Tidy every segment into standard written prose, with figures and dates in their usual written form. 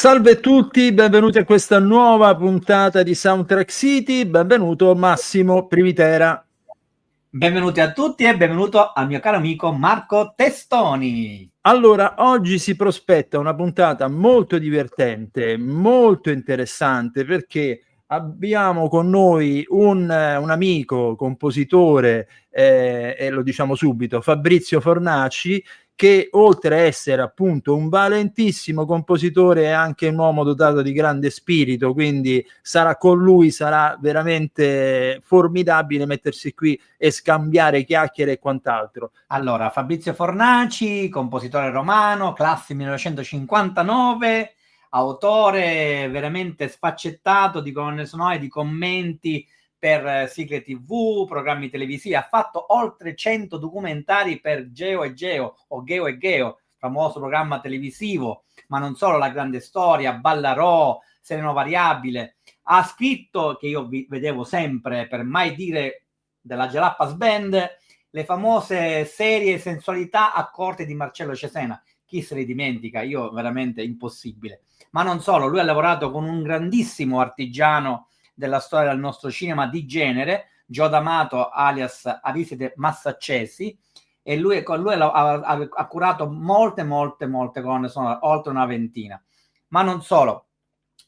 Salve a tutti, benvenuti a questa nuova puntata di Soundtrack City. Benvenuto Massimo Privitera. Benvenuti a tutti e benvenuto al mio caro amico Marco Testoni. Allora, oggi si prospetta una puntata molto divertente, molto interessante, perché abbiamo con noi un amico, compositore, e lo diciamo subito, Fabrizio Fornaci, che oltre a essere appunto un valentissimo compositore è anche un uomo dotato di grande spirito, quindi con lui sarà veramente formidabile mettersi qui e scambiare chiacchiere e quant'altro. Allora, Fabrizio Fornaci, compositore romano, classe 1959, autore veramente sfaccettato di colonne sonore, di commenti per sigle TV, programmi televisivi. Ha fatto oltre 100 documentari per Geo e Geo o Geo e Geo, famoso programma televisivo, ma non solo, La Grande Storia, Ballarò, Sereno Variabile. Ha scritto, che io vedevo sempre per Mai Dire della Jalapas Band, le famose serie Sensualità a corte di Marcello Cesena. Chi se le dimentica? Io veramente impossibile. Ma non solo, lui ha lavorato con un grandissimo artigiano della storia del nostro cinema di genere, Gio D'Amato alias Ariside Massaccesi, e con lui ha curato molte colonne sonore, oltre una ventina. Ma non solo,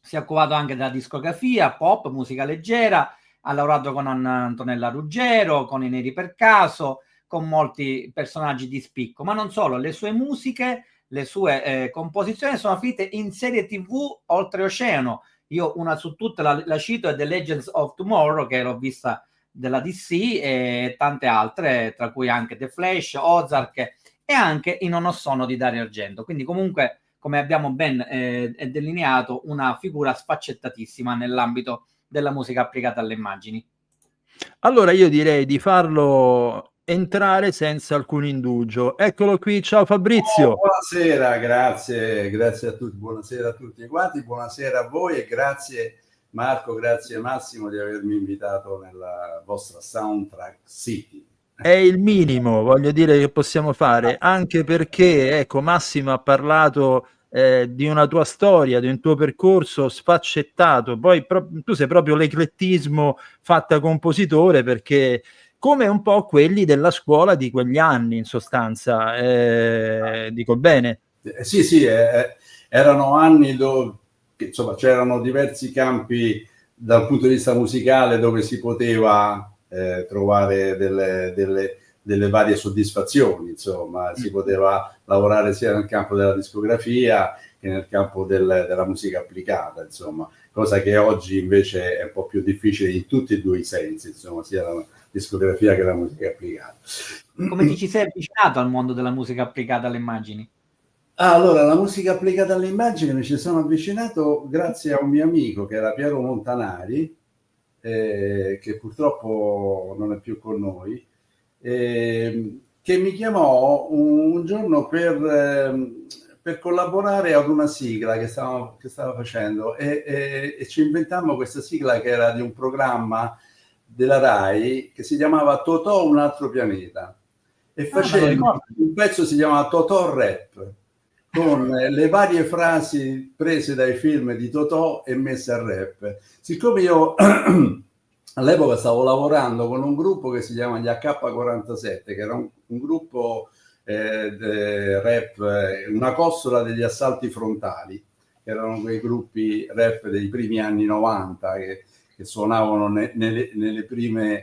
si è occupato anche della discografia, pop, musica leggera, ha lavorato con Antonella Ruggero, con i Neri per Caso, con molti personaggi di spicco, ma non solo, le sue musiche, le sue composizioni sono finite in serie TV oltreoceano. Io una su tutte la cito, è The Legends of Tomorrow, che l'ho vista della DC, e tante altre, tra cui anche The Flash, Ozark e anche I Non ho sonno di Dario Argento. Quindi comunque, come abbiamo ben delineato, una figura sfaccettatissima nell'ambito della musica applicata alle immagini. Allora io direi di farlo entrare senza alcun indugio. Eccolo qui, ciao Fabrizio. Buonasera, grazie a tutti, buonasera a tutti quanti, buonasera a voi e grazie Marco, grazie Massimo di avermi invitato nella vostra Soundtrack City. È il minimo, voglio dire, che possiamo fare, anche perché, ecco, Massimo ha parlato di una tua storia, di un tuo percorso sfaccettato, poi tu sei proprio l'eclettismo fatta compositore, perché come un po' quelli della scuola di quegli anni, in sostanza, dico bene? Sì, erano anni dove insomma c'erano diversi campi dal punto di vista musicale dove si poteva trovare delle varie soddisfazioni, insomma, si poteva lavorare sia nel campo della discografia che nel campo della musica applicata, insomma, cosa che oggi invece è un po' più difficile in tutti e due i sensi, insomma, sia la discografia che la musica applicata. Come ti ci sei avvicinato al mondo della musica applicata alle immagini? Allora, la musica applicata alle immagini mi ci sono avvicinato grazie a un mio amico che era Piero Montanari, che purtroppo non è più con noi, che mi chiamò un giorno per collaborare ad una sigla che stava facendo e ci inventammo questa sigla che era di un programma della Rai che si chiamava Totò un altro pianeta e facendo un pezzo si chiamava Totò Rap, con le varie frasi prese dai film di Totò e messe a rap. Siccome io all'epoca stavo lavorando con un gruppo che si chiama gli AK47, che era un gruppo rap, una costola degli assalti frontali, che erano quei gruppi rap dei primi anni 90 che suonavano nei primi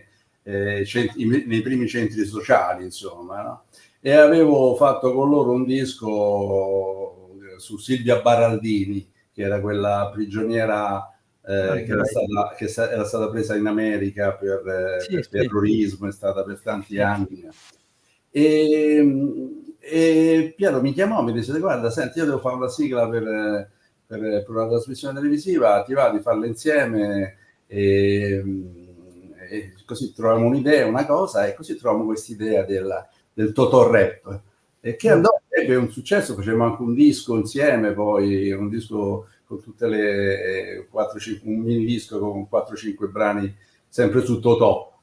centri sociali, insomma, no? E avevo fatto con loro un disco su Silvia Baraldini, che era quella prigioniera che era stata presa in America per terrorismo, è stata per tanti anni. E Piero mi chiamò, mi disse: guarda, senti, io devo fare una sigla per una trasmissione televisiva, ti va di farla insieme? E così troviamo un'idea, una cosa, e così troviamo quest'idea del Totò Rap, e che andò, ebbe un successo, facevamo anche un disco insieme, poi un disco con tutte le 4-5, un mini disco con 4-5 brani sempre su Totò.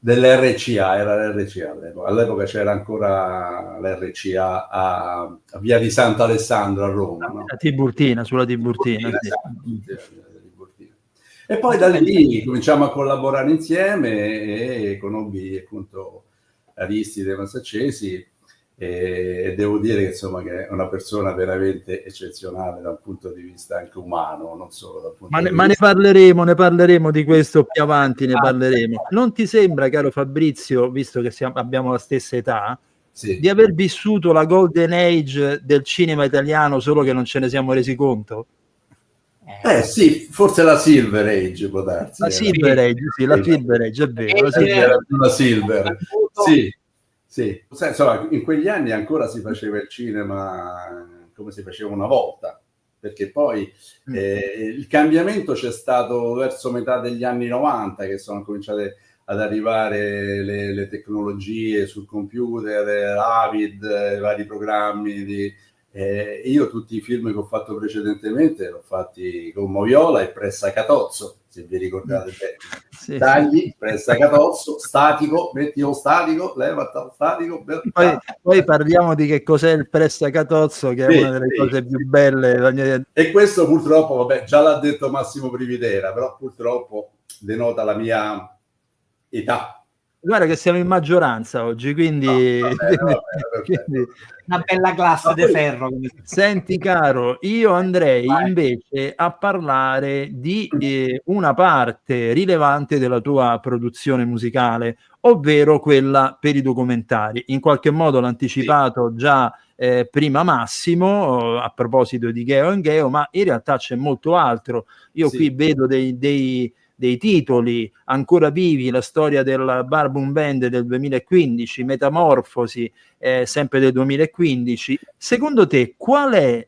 dell'RCA, era l'RCA all'epoca c'era ancora l'RCA a Via di Sant'Alessandro a Roma, no? A Tiburtina, sulla Tiburtina, sì. Esatto. E poi da lì cominciamo a collaborare insieme e conobbi appunto Aristide Massaccesi e devo dire che insomma che è una persona veramente eccezionale dal punto di vista anche umano, non solo dal punto di vista... Ma ne parleremo di questo più avanti, ne parleremo. Non ti sembra, caro Fabrizio, visto che abbiamo la stessa età, sì, di aver vissuto la golden age del cinema italiano, solo che non ce ne siamo resi conto? Sì, forse la Silver Age può darsi. La Silver Age, sì, la Silver Age, è vero. La Silver, sì, sì. Insomma, in quegli anni ancora si faceva il cinema come si faceva una volta, perché poi il cambiamento c'è stato verso metà degli anni 90, che sono cominciate ad arrivare le tecnologie sul computer, Avid, vari programmi io tutti i film che ho fatto precedentemente l'ho fatti con Moviola e Pressa Catozzo, se vi ricordate bene. Sì. Tagli, Pressa Catozzo, statico, metti lo statico, leva il statico. Poi parliamo di che cos'è il Pressa Catozzo, che è una delle cose più belle. E questo purtroppo, vabbè, già l'ha detto Massimo Prividera, però purtroppo denota la mia età. Guarda che siamo in maggioranza oggi, quindi, quindi una bella classe di ferro. Senti caro, io andrei invece a parlare di una parte rilevante della tua produzione musicale, ovvero quella per i documentari. In qualche modo l'ha anticipato già prima Massimo a proposito di Geo and Geo, ma in realtà c'è molto altro. Io qui vedo dei titoli ancora vivi, la storia del Bar Boom Band del 2015, Metamorfosi sempre del 2015. Secondo te qual è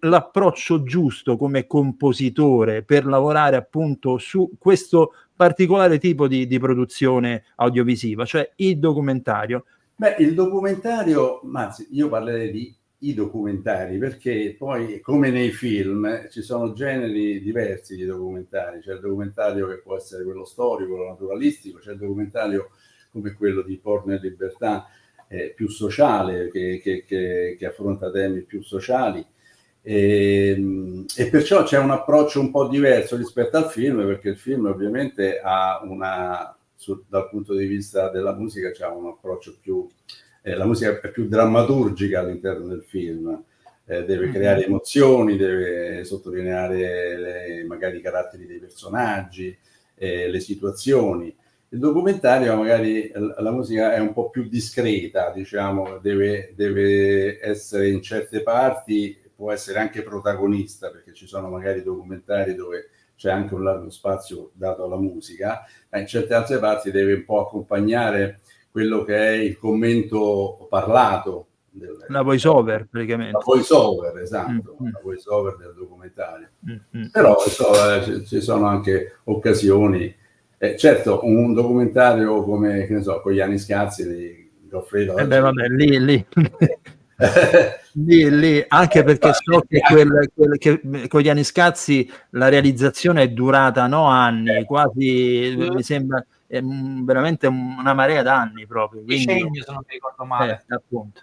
l'approccio giusto come compositore per lavorare appunto su questo particolare tipo di produzione audiovisiva, cioè il documentario? Beh, il documentario, anzi io parlerei di i documentari, perché poi come nei film ci sono generi diversi di documentari. C'è il documentario che può essere quello storico, quello naturalistico, c'è il documentario come quello di Porno e Libertà più sociale, che affronta temi più sociali e perciò c'è un approccio un po' diverso rispetto al film, perché il film ovviamente ha dal punto di vista della musica c'è un approccio più la musica è più drammaturgica all'interno del film, deve creare emozioni, deve sottolineare magari i caratteri dei personaggi, le situazioni. Il documentario magari la musica è un po' più discreta, diciamo, deve essere in certe parti, può essere anche protagonista, perché ci sono magari documentari dove c'è anche un largo spazio dato alla musica, ma in certe altre parti deve un po' accompagnare quello che è il commento parlato. La voice over, praticamente. La voice over, esatto, la voice over del documentario. Però ci sono anche occasioni. Certo, un documentario come, che ne so, con Gianni Scazzi di Goffredo. Vabbè, lì. lì, anche perché so che che con Gianni Scazzi la realizzazione è durata anni, quasi mi sembra veramente una marea d'anni proprio. Decennio, se non mi ricordo male. Appunto.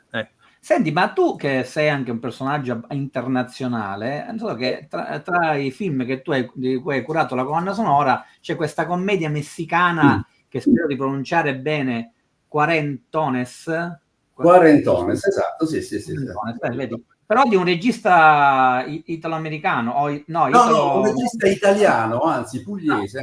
Senti, ma tu che sei anche un personaggio internazionale, non so che tra i film che di cui hai curato la colonna sonora c'è questa commedia messicana che spero di pronunciare bene, Quarentones, esatto, sì. Vedi? Però di un regista italo-americano, no, un regista italiano, anzi pugliese,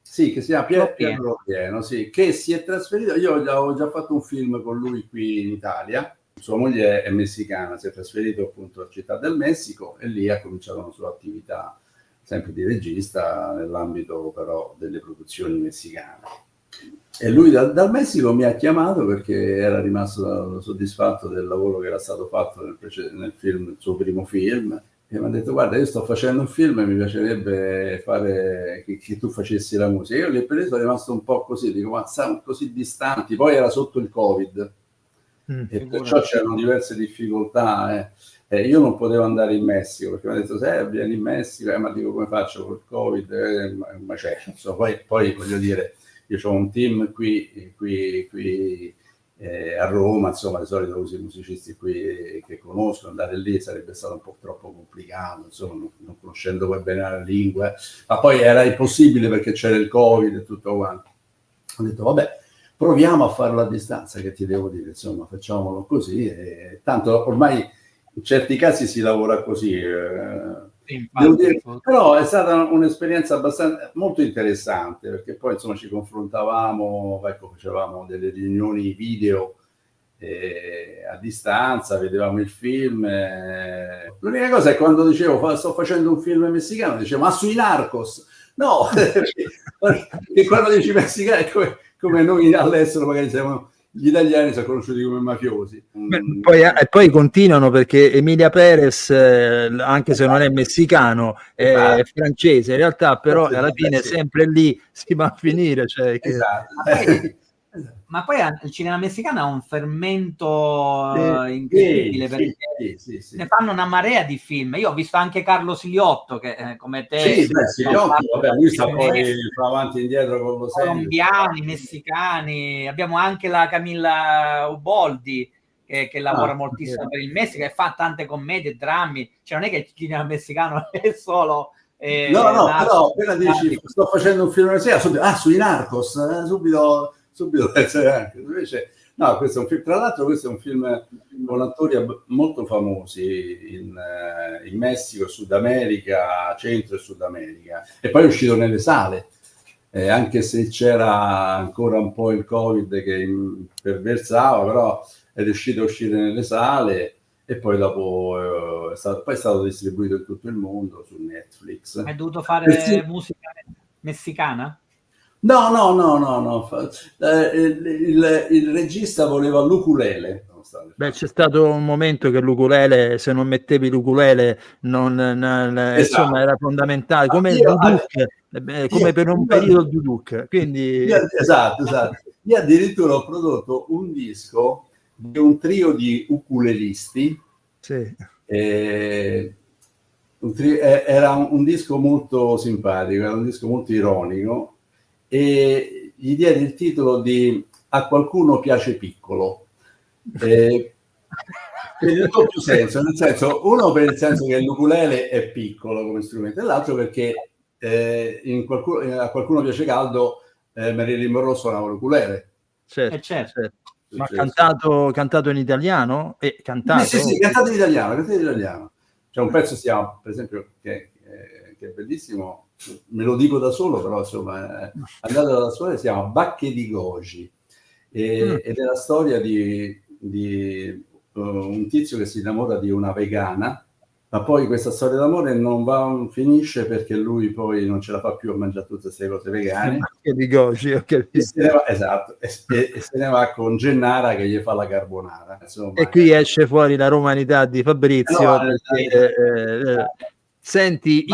sì, che si chiama Piero Pieno, sì, che si è trasferito. Io ho già fatto un film con lui qui in Italia. Sua moglie è messicana, si è trasferito appunto a Città del Messico e lì ha cominciato la sua attività sempre di regista nell'ambito però delle produzioni messicane. E lui dal Messico mi ha chiamato perché era rimasto soddisfatto del lavoro che era stato fatto nel film, il suo primo film. E mi ha detto: guarda, io sto facendo un film e mi piacerebbe fare che tu facessi la musica. Io lì per lì sono rimasto un po' così, dico: ma siamo così distanti. Poi era sotto il Covid e perciò c'erano diverse difficoltà. Io non potevo andare in Messico perché mi ha detto: se vieni in Messico, ma dico, come faccio col Covid? Ma c'è, insomma, poi voglio dire, io ho un team qui a Roma, insomma, di solito uso i musicisti qui che conosco, andare lì sarebbe stato un po' troppo complicato, insomma, non conoscendo poi bene la lingua, ma poi era impossibile perché c'era il Covid e tutto quanto. Ho detto, vabbè, proviamo a farlo a distanza, che ti devo dire, insomma, facciamolo così, e tanto ormai in certi casi si lavora così. Devo dire, però è stata un'esperienza abbastanza molto interessante, perché poi insomma ci confrontavamo, ecco, facevamo delle riunioni video a distanza, vedevamo il film. L'unica cosa è quando dicevo sto facendo un film messicano, dicevo ma sui Narcos, no, che quando dici messicano è come noi all'estero magari siamo, gli italiani sono conosciuti come mafiosi. Poi continuano, perché Emilia Perez, anche se non è messicano, è francese in realtà, però alla fine sempre lì si va a finire. Cioè che... Ma poi il cinema messicano ha un fermento incredibile, perché ne fanno una marea di film. Io ho visto anche Carlo Siliotto, che come te... Siliotto, vabbè, lui sta poi avanti e indietro con lo colombiani, messicani. Abbiamo anche la Camilla Uboldi, che lavora moltissimo per il Messico, e fa tante commedie e drammi. Cioè non è che il cinema messicano è solo... però appena dici sto facendo un film messicano, sui Narcos, subito anche. Invece no, questo è un film, tra l'altro questo è un film con attori molto famosi in Messico, Sud America, Centro e Sud America, e poi è uscito nelle sale, anche se c'era ancora un po' il Covid che perversava, però è riuscito a uscire nelle sale, e poi dopo è stato distribuito in tutto il mondo su Netflix. Hai dovuto fare musica messicana? No. Il regista voleva l'ukulele. Beh, c'è stato un momento che l'ukulele, se non mettevi l'ukulele, insomma, era fondamentale, come il duduk, come per un periodo il duduk. Quindi... Esatto. Io addirittura ho prodotto un disco di un trio di ukulelisti. Sì. Era un disco molto simpatico, era un disco molto ironico, e gli diedi il titolo di A qualcuno piace piccolo, per il doppio senso, nel senso, uno per il senso che l'ukulele è piccolo come strumento, e l'altro perché a qualcuno piace caldo, Marilyn Monroe suonava l'ukulele. Certo. Ma cantato in italiano? Cantato? Sì, cantato in italiano. C'è un pezzo, per esempio, che è bellissimo, me lo dico da solo, però insomma, andatelo da solo, si chiama Bacche di Goji, ed è la storia di un tizio che si innamora di una vegana, ma poi questa storia d'amore non finisce, perché lui poi non ce la fa più a mangiare tutte queste cose vegane. Bacche di Goji, ho capito. E se ne va con Gennara che gli fa la carbonara. Insomma. E qui esce fuori la romanità di Fabrizio. Senti,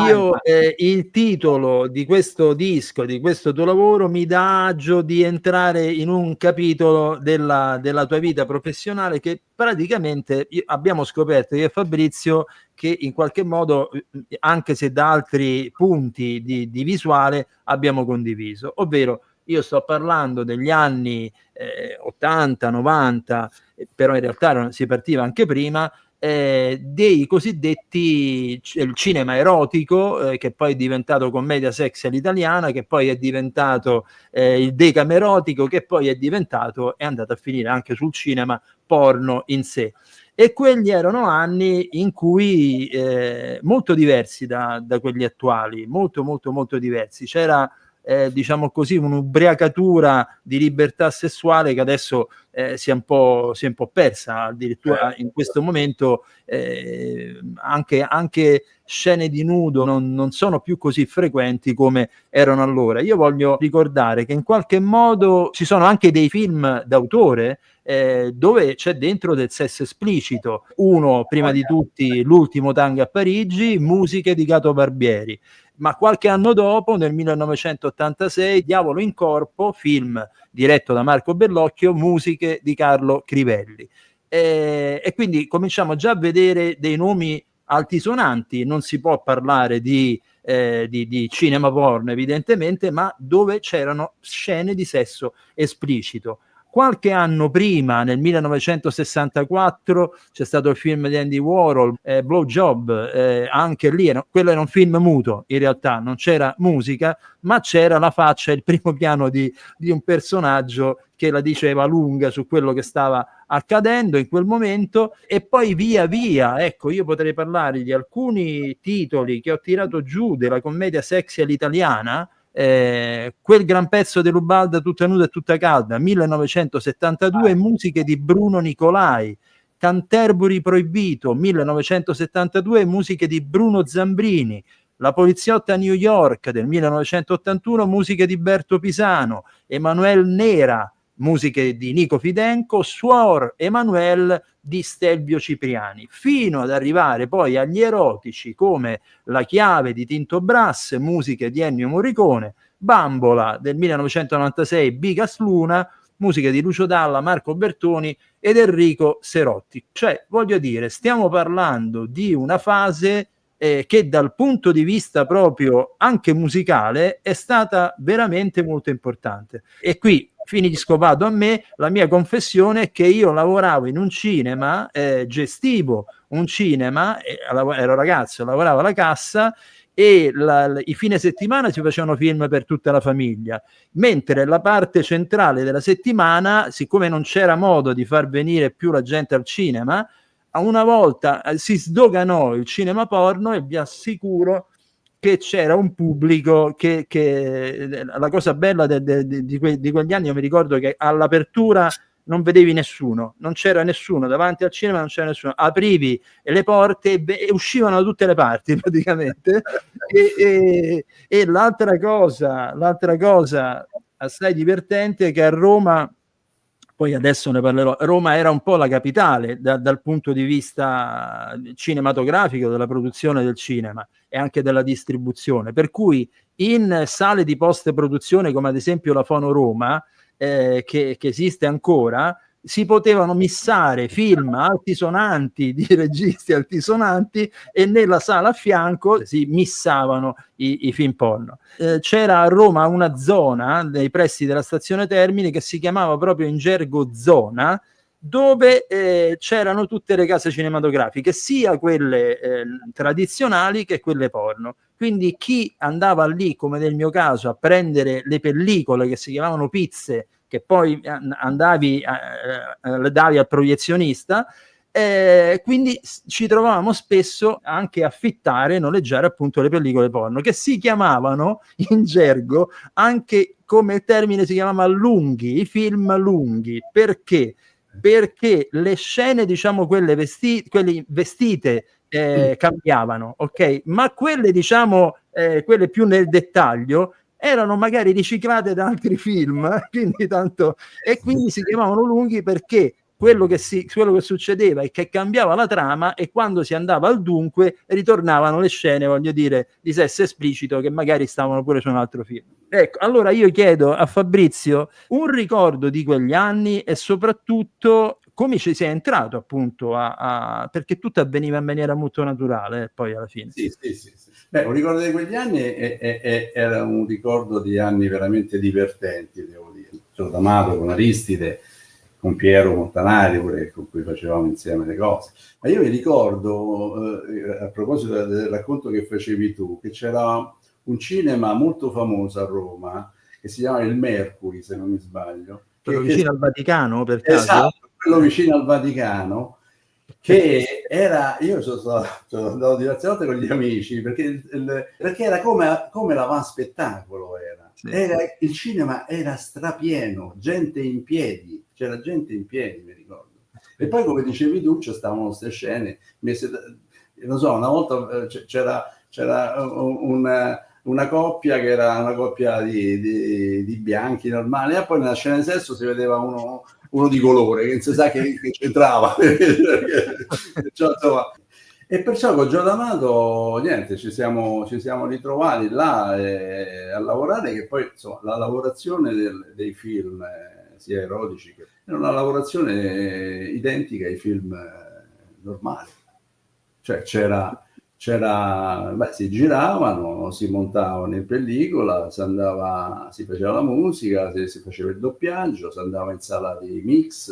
il titolo di questo disco, di questo tuo lavoro, mi dà agio di entrare in un capitolo della tua vita professionale, che praticamente abbiamo scoperto io e Fabrizio che in qualche modo, anche se da altri punti di visuale, abbiamo condiviso. Ovvero, io sto parlando degli anni 80, 90, però in realtà si partiva anche prima, dei cosiddetti il cinema erotico, che poi è diventato commedia sexy all'italiana, che poi è diventato il decamerotico, che poi è andato a finire anche sul cinema porno in sé. E quelli erano anni in cui molto diversi da quelli attuali, molto diversi. C'era diciamo così un'ubriacatura di libertà sessuale che adesso si è un po' persa. Addirittura in questo momento anche scene di nudo non sono più così frequenti come erano allora. Io voglio ricordare che in qualche modo ci sono anche dei film d'autore dove c'è dentro del sesso esplicito. Uno, prima di tutti, L'ultimo tango a Parigi, musiche di Gato Barbieri. Ma qualche anno dopo, nel 1986, Diavolo in corpo, film diretto da Marco Bellocchio, musiche di Carlo Crivelli. E quindi cominciamo già a vedere dei nomi altisonanti. Non si può parlare di di cinema porno evidentemente, ma dove c'erano scene di sesso esplicito. Qualche anno prima, nel 1964, c'è stato il film di Andy Warhol, Blow Job, anche lì quello era un film muto, in realtà non c'era musica, ma c'era la faccia, il primo piano di un personaggio che la diceva lunga su quello che stava accadendo in quel momento. E poi via via, ecco, io potrei parlare di alcuni titoli che ho tirato giù della commedia sexy all'italiana. Quel gran pezzo dell'Ubalda, tutta nuda e tutta calda, 1972, musiche di Bruno Nicolai. Canterbury proibito, 1972, musiche di Bruno Zambrini. La poliziotta a New York del 1981, musiche di Berto Pisano. Emanuele Nera, musiche di Nico Fidenco. Suor Emanuele di Stelvio Cipriani, fino ad arrivare poi agli erotici come La chiave di Tinto Brass, musiche di Ennio Morricone. Bambola del 1996, Bigas Luna, musiche di Lucio Dalla, Marco Bertoni ed Enrico Serotti. Cioè, voglio dire, stiamo parlando di una fase che dal punto di vista proprio anche musicale è stata veramente molto importante. E qui finisco, vado a me, la mia confessione è che io lavoravo in un cinema, gestivo un cinema, ero ragazzo, lavoravo alla cassa e i fine settimana si facevano film per tutta la famiglia, mentre la parte centrale della settimana, siccome non c'era modo di far venire più la gente al cinema, una volta si sdoganò il cinema porno e vi assicuro che c'era un pubblico che la cosa bella di quegli anni, io mi ricordo che all'apertura non vedevi nessuno, non c'era nessuno davanti al cinema, non c'era nessuno, aprivi le porte e uscivano da tutte le parti praticamente. E l'altra cosa assai divertente è che a Roma, poi adesso ne parlerò, Roma era un po' la capitale dal punto di vista cinematografico, della produzione del cinema e anche della distribuzione, per cui in sale di post-produzione come ad esempio la Fono Roma, che esiste ancora, si potevano missare film altisonanti di registi altisonanti e nella sala a fianco si missavano i film porno. C'era a Roma una zona nei pressi della stazione Termini che si chiamava proprio in gergo zona, dove c'erano tutte le case cinematografiche, sia quelle tradizionali che quelle porno. Quindi chi andava lì, come nel mio caso, a prendere le pellicole che si chiamavano pizze, che poi andavi, le davi al proiezionista, quindi ci trovavamo spesso anche a affittare e noleggiare appunto le pellicole porno, che si chiamavano in gergo anche, come il termine si chiamava, lunghi, i film lunghi. Perché? Perché le scene, diciamo, quelle vestite cambiavano, ok? Ma quelle, diciamo, quelle più nel dettaglio erano magari riciclate da altri film, quindi tanto, e quindi si chiamavano lunghi perché quello che succedeva è che cambiava la trama e quando si andava al dunque ritornavano le scene, voglio dire, di sesso esplicito che magari stavano pure su un altro film. Ecco, allora io chiedo a Fabrizio un ricordo di quegli anni e soprattutto come ci sei entrato appunto perché tutto avveniva in maniera molto naturale poi alla fine. Sì. Beh, un ricordo di quegli anni era un ricordo di anni veramente divertenti, devo dire. Sono amato con Aristide, con Piero Montanari, pure, con cui facevamo insieme le cose. Ma io mi ricordo, a proposito del racconto che facevi tu, che c'era un cinema molto famoso a Roma, che si chiama il Mercury, se non mi sbaglio. Quello vicino al Vaticano, per caso? Esatto, quello vicino al Vaticano, che era, io sono andato diverse volte con gli amici, perché era come l'avanspettacolo era. Sì. Il cinema era strapieno, gente in piedi, c'era gente in piedi, mi ricordo. E poi, come dicevi tu, ci stavano queste scene, non so, una volta c'era una coppia che era una coppia di bianchi normali, e poi nella scena di sesso si vedeva uno di colore, che non si sa che c'entrava. E perciò con Gio D'Amato, niente, ci siamo ritrovati là a lavorare, che poi insomma la lavorazione dei film, sia erotici, che era una lavorazione identica ai film normali. Cioè c'era si giravano, si montavano in pellicola, si faceva la musica, si faceva il doppiaggio, si andava in sala di mix,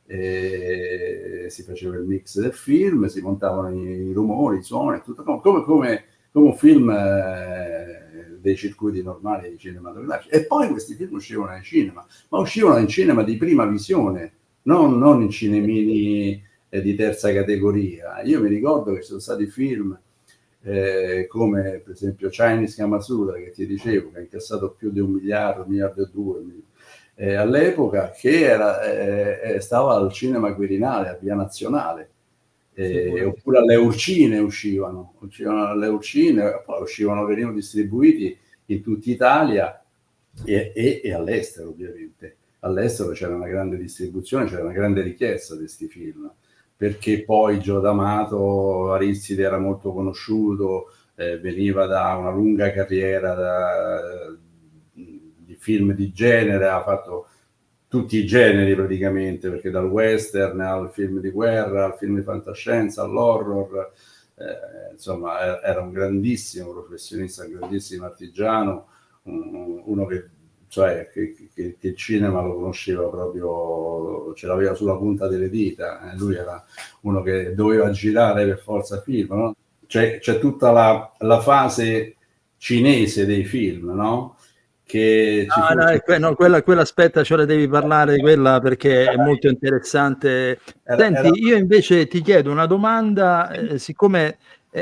si faceva il mix del film, si montavano i rumori, i suoni, tutto come un film dei circuiti normali cinematografici. E poi questi film uscivano in cinema, ma uscivano in cinema di prima visione, non in cinemini di terza categoria. Io mi ricordo che ci sono stati film come per esempio Chinese Kamasutra, che ti dicevo, che ha incassato più di 1 miliardo, 1 miliardo e 2 all'epoca, che stava al cinema Quirinale, a Via Nazionale. Oppure alle Urcine uscivano alle Urcine, poi venivano distribuiti in tutta Italia e all'estero, ovviamente. All'estero c'era una grande distribuzione, c'era una grande richiesta di questi film, perché poi Gio D'Amato, Aristide era molto conosciuto, veniva da una lunga carriera di film di genere, ha fatto tutti i generi praticamente, perché dal western al film di guerra, al film di fantascienza, all'horror, insomma era un grandissimo professionista, un grandissimo artigiano, uno che il cinema lo conosceva proprio, ce l'aveva sulla punta delle dita, lui era uno che doveva girare per forza film, no? C'è tutta la fase cinese dei film, no? Che quella aspetta, ce la devi parlare, quella, perché è molto interessante. Senti, io invece ti chiedo una domanda, siccome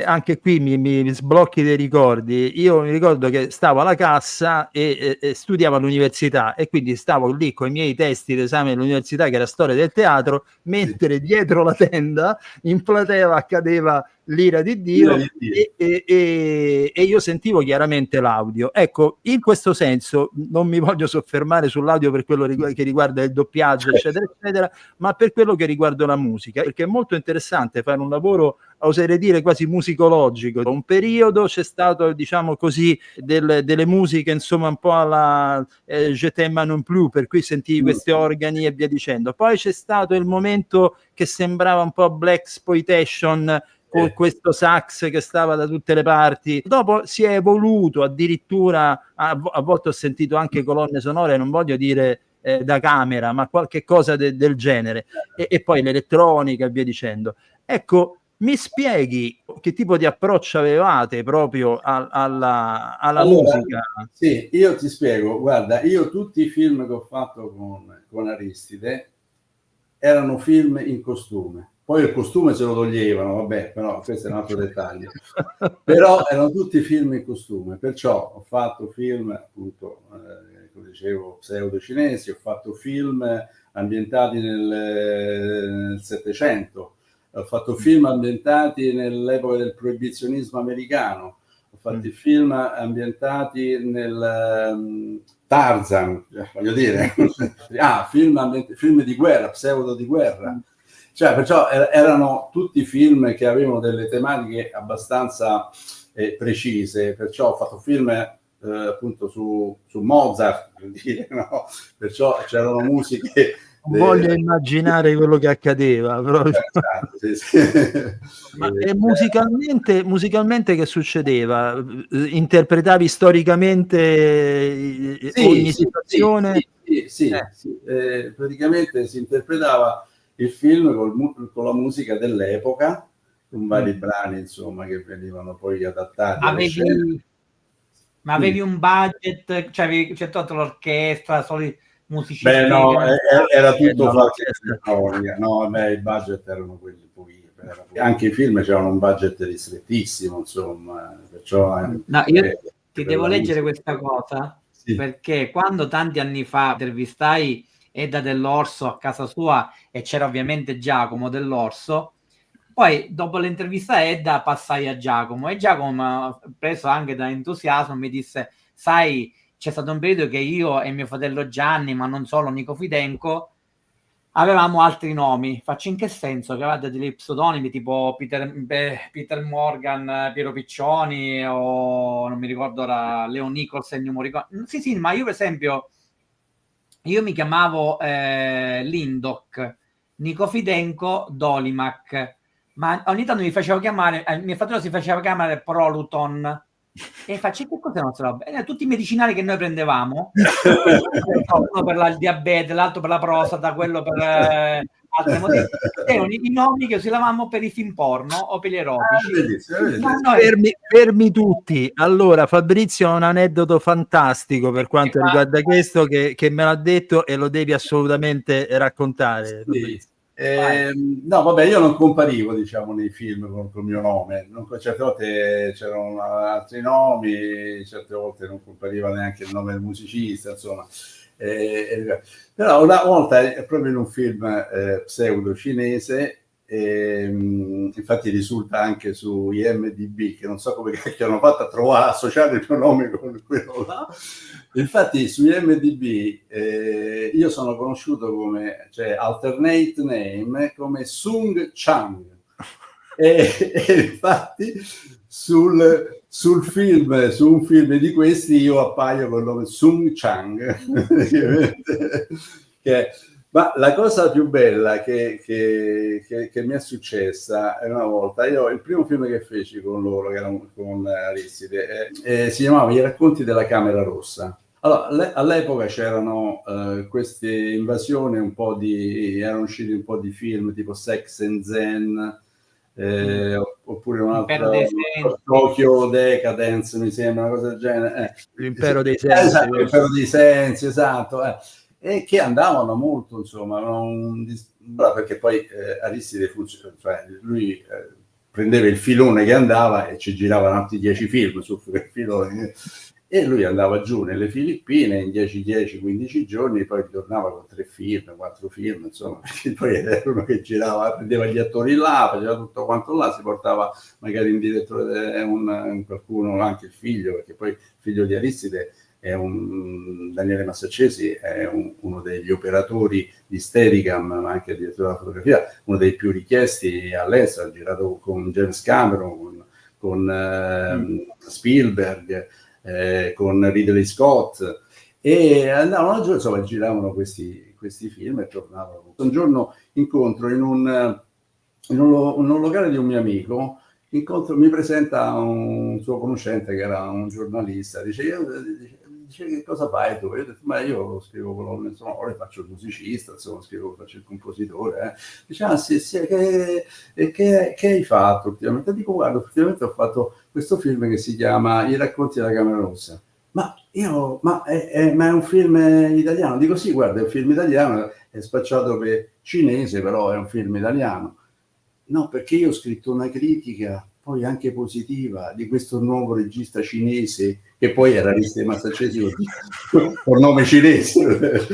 anche qui mi sblocchi dei ricordi. Io mi ricordo che stavo alla cassa e studiavo all'università, e quindi stavo lì con i miei testi d'esame all'università, che era storia del teatro, mentre dietro la tenda in platea accadeva l'ira di Dio, e io sentivo chiaramente l'audio. Ecco, in questo senso non mi voglio soffermare sull'audio per quello che riguarda il doppiaggio, eccetera eccetera, ma per quello che riguarda la musica, perché è molto interessante fare un lavoro, oserei dire quasi musicologico. Un periodo c'è stato, diciamo così, delle musiche insomma un po' alla Je t'aime non plus, per cui sentivi questi organi e via dicendo. Poi c'è stato il momento che sembrava un po' black exploitation, con questo sax che stava da tutte le parti. Dopo si è evoluto addirittura, a volte ho sentito anche colonne sonore, non voglio dire da camera, ma qualche cosa del genere, e poi l'elettronica e via dicendo. Ecco, mi spieghi che tipo di approccio avevate proprio alla musica? Sì, io ti spiego. Guarda, io tutti i film che ho fatto con Aristide erano film in costume. Poi il costume se lo toglievano, vabbè, però questo è un altro dettaglio. Però erano tutti film in costume, perciò ho fatto film, appunto, come dicevo, pseudo-cinesi, ho fatto film ambientati nel Settecento, ho fatto film ambientati nell'epoca del proibizionismo americano, ho fatto film ambientati nel Tarzan, voglio dire, film di guerra, pseudo di guerra. Cioè, perciò erano tutti film che avevano delle tematiche abbastanza precise, perciò ho fatto film appunto su Mozart, per dire, no? Perciò c'erano musiche. Voglio immaginare quello che accadeva, proprio. Sì. Ma musicalmente che succedeva? Interpretavi storicamente ogni situazione? Sì. Praticamente si interpretava il film con la musica dell'epoca, con vari brani, insomma, che venivano poi adattati. Ma avevi un budget, cioè c'è tutta l'orchestra, soli musicisti? Beh, no, era tutto fatto. No, i budget erano quelli poi. Anche i film c'erano un budget ristrettissimo, insomma. Perciò, no, io ti devo leggere questa cosa, sì, perché quando tanti anni fa intervistai Edda Dell'Orso a casa sua, e c'era ovviamente Giacomo Dell'Orso, poi dopo l'intervista Edda passai a Giacomo, e Giacomo, preso anche da entusiasmo, mi disse: sai, c'è stato un periodo che io e mio fratello Gianni, ma non solo, Nico Fidenco, avevamo altri nomi. Faccio in che senso? Che avevate degli pseudonimi tipo Peter Morgan, Piero Piccioni, o non mi ricordo ora, Leo Nichols e Numorico. Sì, ma io per esempio io mi chiamavo Lindoc, Nico Fidenco Dolimac, ma ogni tanto mi facevo chiamare, mio fratello si faceva chiamare Proluton, e faccio che cos'è la nostra roba? Tutti i medicinali che noi prendevamo, uno per il diabete, l'altro per la prostata, quello per altri motivi, erano i nomi che usavamo per i film porno o per gli erotici. Fermi tutti. Allora Fabrizio ha un aneddoto fantastico per quanto riguarda questo che me l'ha detto e lo devi assolutamente raccontare. Sì. No, vabbè, io non comparivo, diciamo, nei film con il mio nome. Certe volte c'erano altri nomi, certe volte non compariva neanche il nome del musicista, insomma. Però una volta, proprio in un film pseudo cinese, infatti risulta anche su IMDb, che non so come hanno fatto a trovare, associare il mio nome con quello là. Infatti su IMDb io sono conosciuto come, cioè, alternate name come Sung Chang, e infatti su un film di questi io appaio con il nome Sung Chang. Ma la cosa più bella che mi è successa è una volta, il primo film che feci con loro, che era con Aristide, si chiamava I racconti della Camera Rossa. Allora, all'epoca c'erano queste invasioni, erano usciti un po' di film tipo Sex and Zen, oppure un altro Tokyo Decadence, mi sembra, una cosa del genere. L'Impero dei Sensi. Esatto, l'Impero dei Sensi, esatto. E che andavano molto, insomma, perché poi Aristide cioè lui prendeva il filone che andava e ci giravano altri 10 film su quel filone, e lui andava giù nelle Filippine in 10-15 giorni, poi tornava con 3 film, 4 film, insomma, perché poi era uno che girava, prendeva gli attori là, faceva tutto quanto là, si portava magari in direttore qualcuno, anche il figlio, perché poi il figlio di Aristide è Daniele Massaccesi, è uno degli operatori di Steadicam, ma anche direttore della fotografia, uno dei più richiesti all'estero, ha girato con James Cameron, con Spielberg, con Ridley Scott, e andavano giù, insomma, giravano questi film e tornavano. Un giorno incontro in un locale di un mio amico, mi presenta un suo conoscente che era un giornalista, dice che cosa fai tu? Io ho detto, ma io scrivo colonne sonore, faccio il musicista, insomma, faccio il compositore. Dice, sì, che hai fatto ultimamente? Dico, guarda, ultimamente ho fatto questo film che si chiama I racconti della Camera Rossa. Ma è un film italiano? Dico, sì, guarda, è un film italiano, è spacciato per cinese, però è un film italiano. No, perché io ho scritto una critica, poi anche positiva, di questo nuovo regista cinese, che poi era Aristide Massaccesi con nome cinese,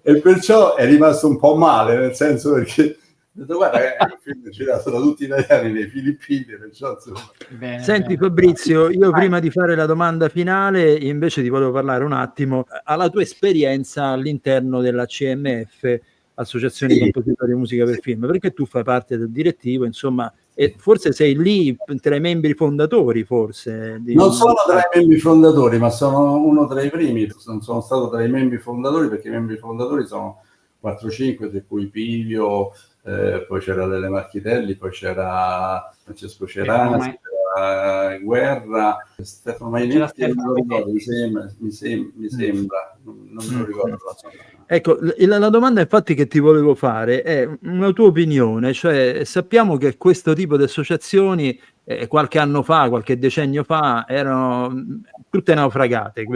e perciò è rimasto un po' male, nel senso perché ho detto, guarda, è un film girato da tutti gli italiani nei Filippine, perciò insomma. Bene, senti Fabrizio, io prima di fare la domanda finale invece ti volevo parlare un attimo alla tua esperienza all'interno della CMF, Associazione di Compositori di Musica per Film, perché tu fai parte del direttivo, insomma, e forse sei lì tra i membri fondatori, forse. Non sono tra i membri fondatori, ma sono uno tra i primi. Non sono stato tra i membri fondatori, perché i membri fondatori sono 4-5, tra cui Pivio, poi c'era Lele Marchitelli, poi c'era Francesco Cerasi, Guerra, Stefano Mainetti, mi sembra, non me lo ricordo. Ecco, la domanda infatti che ti volevo fare è una tua opinione, cioè sappiamo che questo tipo di associazioni qualche anno fa, qualche decennio fa, erano tutte naufragate,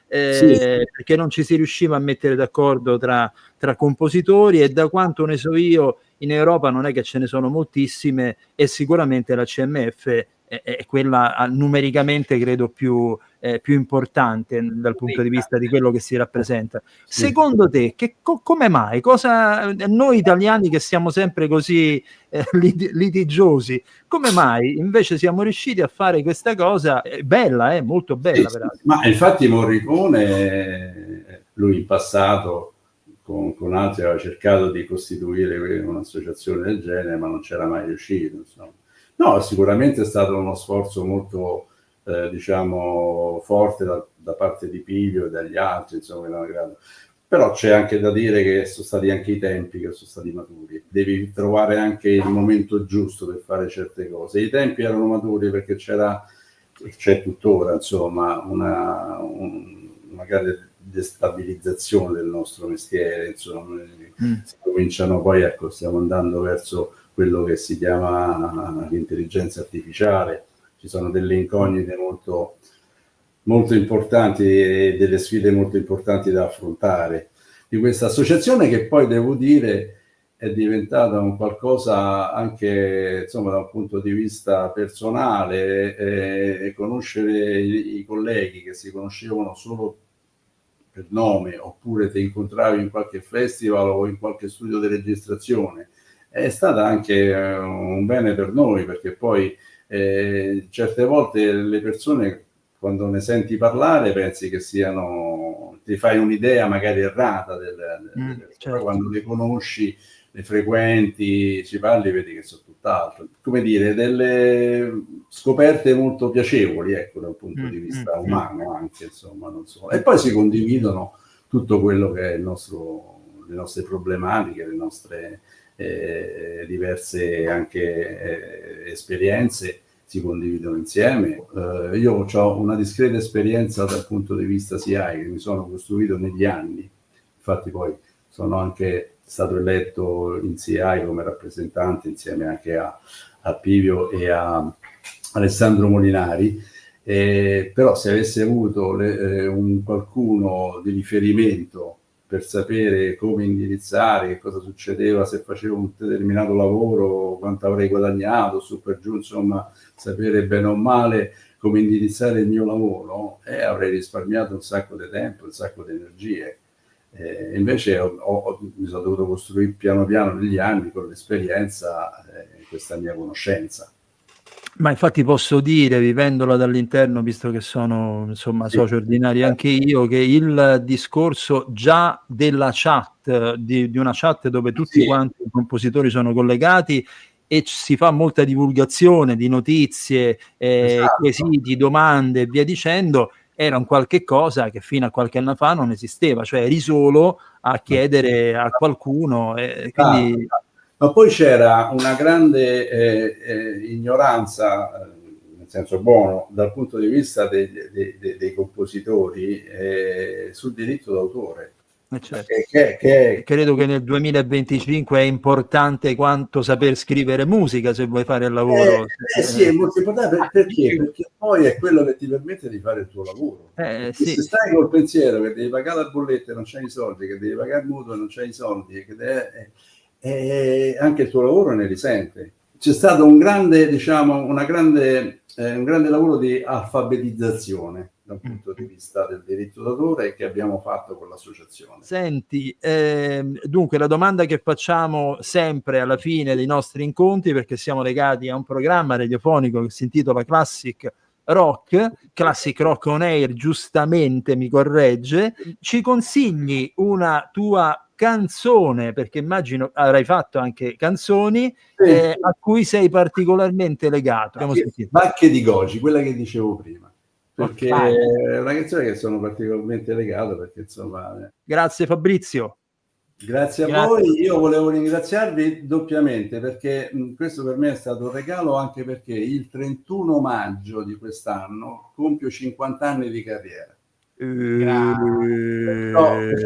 perché non ci si riusciva a mettere d'accordo tra compositori, e da quanto ne so io in Europa non è che ce ne sono moltissime, e sicuramente la CMF è quella numericamente credo più importante dal punto di vista di quello che si rappresenta. Secondo te, come mai? Noi italiani che siamo sempre così litigiosi, come mai invece siamo riusciti a fare questa cosa bella, molto bella? Sì, ma infatti Morricone, lui in passato con altri aveva cercato di costituire un'associazione del genere, ma non c'era mai riuscito, insomma. No, sicuramente è stato uno sforzo molto diciamo forte da parte di Pivio e dagli altri, insomma, Però c'è anche da dire che sono stati anche i tempi che sono stati maturi. Devi trovare anche il momento giusto per fare certe cose. I tempi erano maturi perché c'è tuttora, insomma, una grande destabilizzazione del nostro mestiere, insomma. Si cominciano poi, ecco, stiamo andando verso quello che si chiama l'intelligenza artificiale. Ci sono delle incognite molto importanti e delle sfide molto importanti da affrontare di questa associazione, che poi devo dire è diventata un qualcosa anche, insomma, da un punto di vista personale, e conoscere i colleghi che si conoscevano solo per nome, oppure ti incontravi in qualche festival o in qualche studio di registrazione, è stata anche un bene per noi, perché poi certe volte le persone, quando ne senti parlare, pensi che ti fai un'idea magari errata certo. Quando le conosci, le frequenti, ci parli, vedi che sono tutt'altro. Come dire, delle scoperte molto piacevoli, ecco, da un punto di vista umano anche, insomma, non so. E poi si condividono tutto quello che è le nostre problematiche, le nostre diverse anche esperienze, si condividono insieme. Io ho una discreta esperienza dal punto di vista SIAE che mi sono costruito negli anni, infatti poi sono anche stato eletto in SIAE come rappresentante insieme anche a Pivio e a Alessandro Molinari, però se avessi avuto un qualcuno di riferimento per sapere come indirizzare, che cosa succedeva se facevo un determinato lavoro, quanto avrei guadagnato, su per giù, insomma, sapere bene o male come indirizzare il mio lavoro, avrei risparmiato un sacco di tempo, un sacco di energie. Invece mi sono dovuto costruire piano piano negli anni, con l'esperienza, questa mia conoscenza. Ma infatti posso dire, vivendola dall'interno, visto che sono, insomma, socio ordinario anche io, che il discorso già della chat, di una chat dove tutti quanti i compositori sono collegati e si fa molta divulgazione di notizie, quesiti, domande e via dicendo, era un qualche cosa che fino a qualche anno fa non esisteva, cioè eri solo a chiedere a qualcuno, quindi... Ma poi c'era una grande ignoranza, nel senso buono, dal punto di vista dei compositori sul diritto d'autore. Certo. Credo che nel 2025 è importante quanto saper scrivere musica se vuoi fare il lavoro. Sì, è molto importante. Perché? Perché poi è quello che ti permette di fare il tuo lavoro. Sì. Se stai col pensiero che devi pagare la bolletta e non c'hai i soldi, che devi pagare il mutuo e non c'hai i soldi, anche il tuo lavoro ne risente. C'è stato un grande lavoro di alfabetizzazione dal punto di vista del diritto d'autore che abbiamo fatto con l'associazione. Senti, dunque la domanda che facciamo sempre alla fine dei nostri incontri, perché siamo legati a un programma radiofonico che si intitola Classic Rock on Air, giustamente mi corregge, ci consigli una tua canzone, perché immagino avrai fatto anche canzoni a cui sei particolarmente legato. Bacche di Goji, quella che dicevo prima, perché è una canzone che sono particolarmente legato, perché insomma... Grazie Fabrizio. Grazie a voi, io volevo ringraziarvi doppiamente, perché questo per me è stato un regalo, anche perché il 31 maggio di quest'anno compio 50 anni di carriera. Questo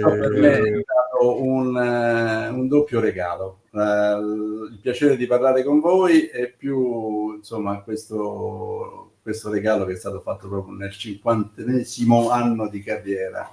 per me è stato un doppio regalo, il piacere di parlare con voi e più, insomma, questo regalo che è stato fatto proprio nel 50° anno di carriera.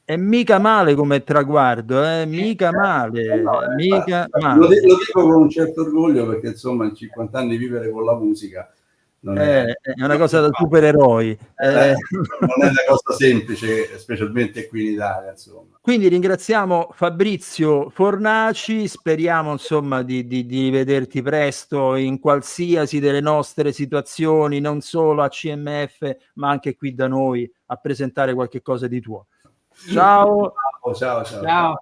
È mica male come traguardo, mica male, mica male. Lo dico con un certo orgoglio, perché insomma in 50 anni vivere con la musica non è una cosa da supereroi. Non è una cosa semplice, specialmente qui in Italia, insomma. Quindi ringraziamo Fabrizio Fornaci, speriamo insomma di vederti presto in qualsiasi delle nostre situazioni, non solo a CMF ma anche qui da noi, a presentare qualche cosa di tuo. Ciao. Ciao.